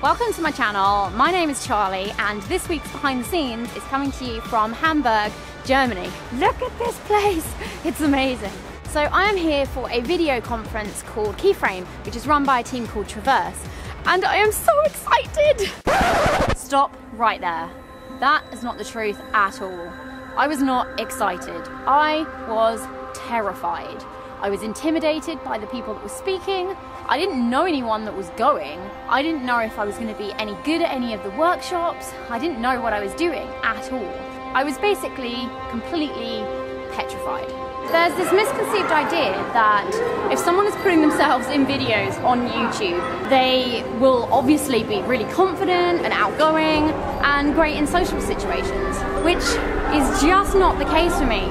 Welcome to my channel. My name is Charlie and this week's behind the scenes is coming to you from Hamburg, Germany. Look at this place, it's amazing. So I am here for a video conference called Keyframe, which is run by a team called Traverse, and I am so excited. Stop right there. That is not the truth at all. I was not excited. I was terrified. I was intimidated by the people that were speaking. I didn't know anyone that was going. I didn't know if I was going to be any good at any of the workshops. I didn't know what I was doing at all. I was basically completely petrified. There's this misconceived idea that if someone is putting themselves in videos on YouTube, they will obviously be really confident and outgoing and great in social situations, which is just not the case for me.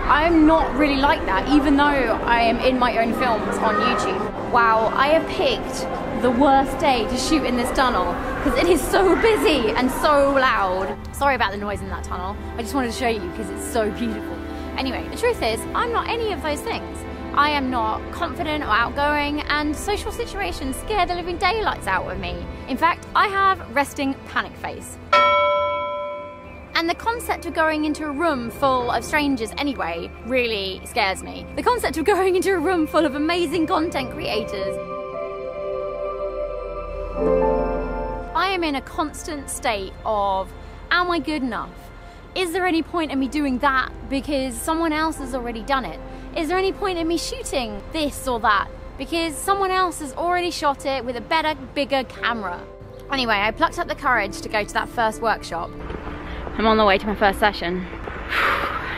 I'm not really like that, even though I am in my own films on YouTube. Wow, I have picked the worst day to shoot in this tunnel because it is so busy and so loud. Sorry about the noise in that tunnel. I just wanted to show you because it's so beautiful. Anyway, the truth is, I'm not any of those things. I am not confident or outgoing, and social situations scare the living daylights out of me. In fact, I have resting panic face. And the concept of going into a room full of strangers anyway really scares me. The concept of going into a room full of amazing content creators. I am in a constant state of, am I good enough? Is there any point in me doing that because someone else has already done it? Is there any point in me shooting this or that because someone else has already shot it with a better, bigger camera? Anyway, I plucked up the courage to go to that first workshop. I'm on the way to my first session.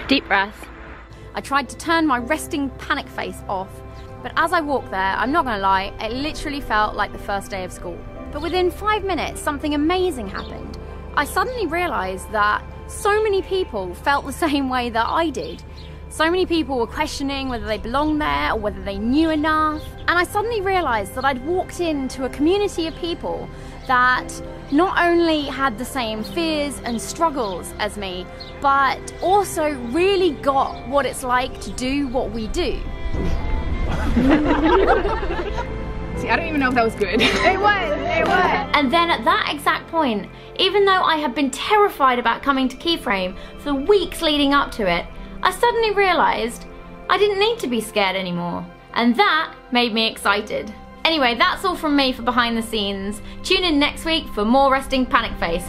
Deep breath. I tried to turn my resting panic face off, but as I walked there, I'm not gonna lie, it literally felt like the first day of school. But within 5 minutes, something amazing happened. I suddenly realized that so many people felt the same way that I did. So many people were questioning whether they belonged there or whether they knew enough. And I suddenly realized that I'd walked into a community of people that not only had the same fears and struggles as me, but also really got what it's like to do what we do. See, I don't even know if that was good. It was. And then at that exact point, even though I had been terrified about coming to Keyframe for the weeks leading up to it, I suddenly realized I didn't need to be scared anymore. And that made me excited. Anyway, that's all from me for behind the scenes. Tune in next week for more resting panic face.